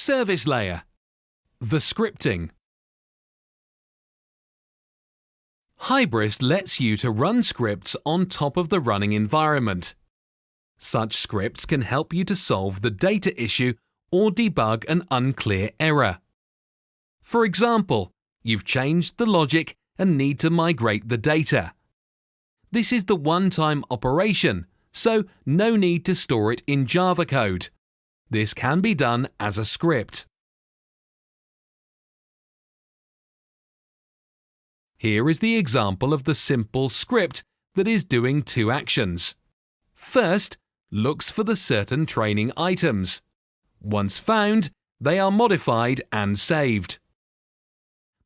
Service layer. The scripting. Hybris lets you to run scripts on top of the running environment. Such scripts can help you to solve the data issue or debug an unclear error. For example, you've changed the logic and need to migrate the data. This is the one-time operation, so no need to store it in Java code. This can be done as a script. Here is the example of the simple script that is doing two actions. First, looks for the certain training items. Once found, they are modified and saved.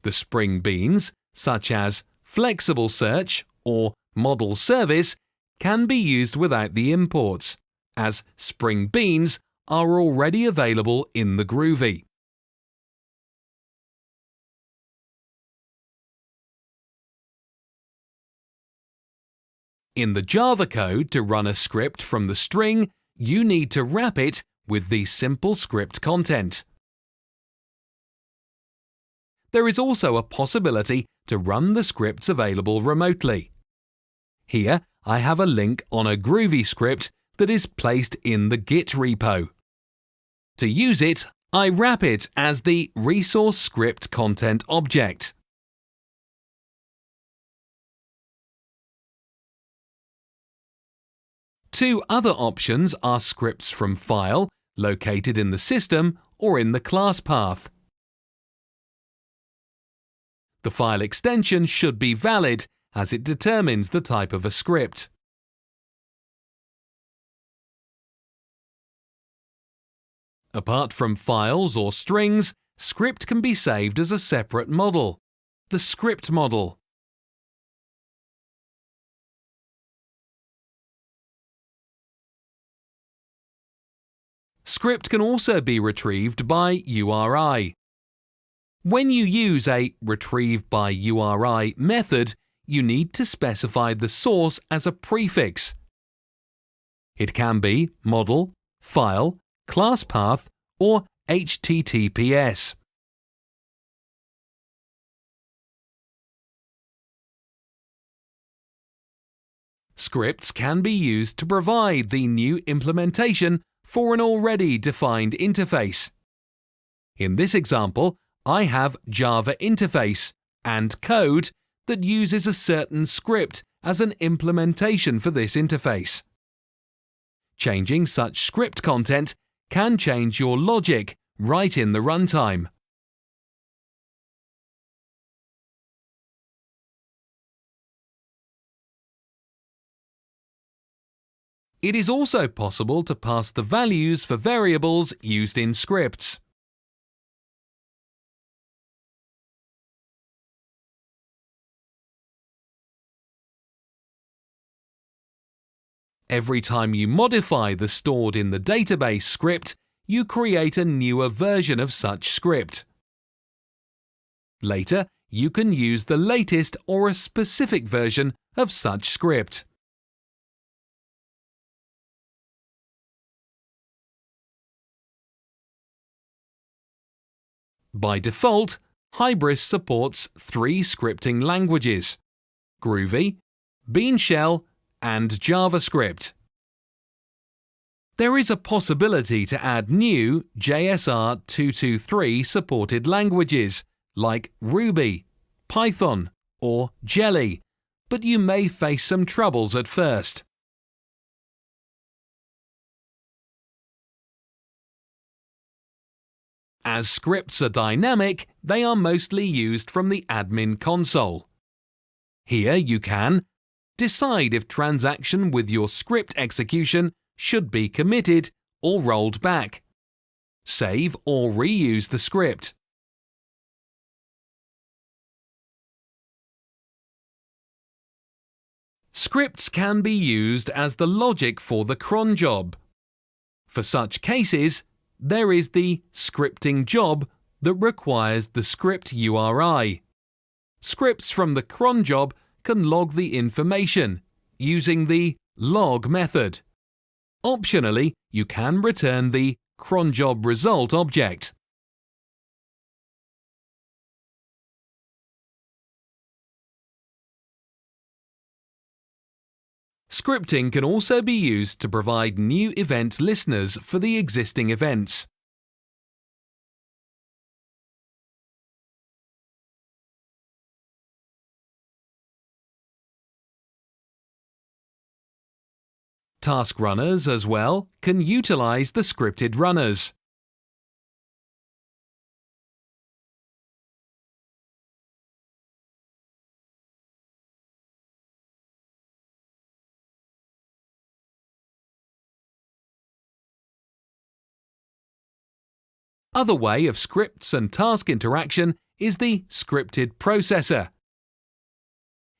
The Spring beans, such as flexible search or model service, can be used without the imports, as Spring beans are already available in the Groovy. In the Java code, to run a script from the string, you need to wrap it with the simple script content. There is also a possibility to run the scripts available remotely. Here, I have a link on a Groovy script that is placed in the Git repo. To use it, I wrap it as the resource script content object. Two other options are scripts from file, located in the system or in the class path. The file extension should be valid as it determines the type of a script. Apart from files or strings, script can be saved as a separate model, the script model. Script can also be retrieved by URI. When you use a retrieve by URI method, you need to specify the source as a prefix. It can be model, file, class path, or HTTPS. Scripts can be used to provide the new implementation for an already defined interface. In this example, I have Java interface and code that uses a certain script as an implementation for this interface. Changing such script content can change your logic right in the runtime. It is also possible to pass the values for variables used in scripts. Every time you modify the stored in the database script, you create a newer version of such script. Later, you can use the latest or a specific version of such script. By default, Hybris supports 3 scripting languages: Groovy, Bean Shell, and JavaScript. There is a possibility to add new JSR 223 supported languages like Ruby, Python, or Jelly, but you may face some troubles at first. As scripts are dynamic, they are mostly used from the admin console. Here you can decide if transaction with your script execution should be committed or rolled back, save or reuse the script. Scripts can be used as the logic for the cron job. For such cases, there is the scripting job that requires the script URI. Scripts from the cron job can log the information using the log method. Optionally, you can return the cronjob result object. Scripting can also be used to provide new event listeners for the existing events. Task runners, as well, can utilize the scripted runners. Other way of scripts and task interaction is the scripted processor.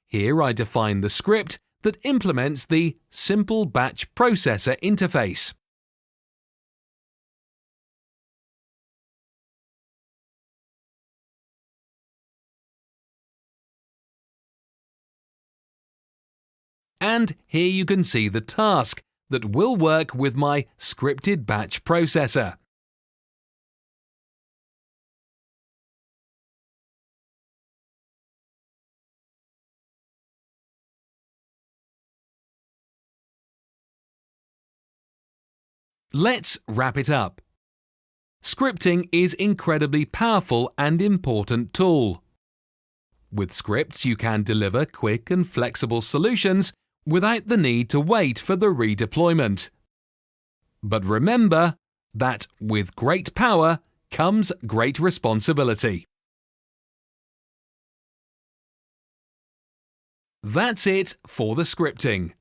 Here I define the script that implements the Simple Batch Processor interface. And here you can see the task that will work with my scripted batch processor. Let's wrap it up. Scripting is an incredibly powerful and important tool. With scripts, you can deliver quick and flexible solutions without the need to wait for the redeployment. But remember that with great power comes great responsibility. That's it for the scripting.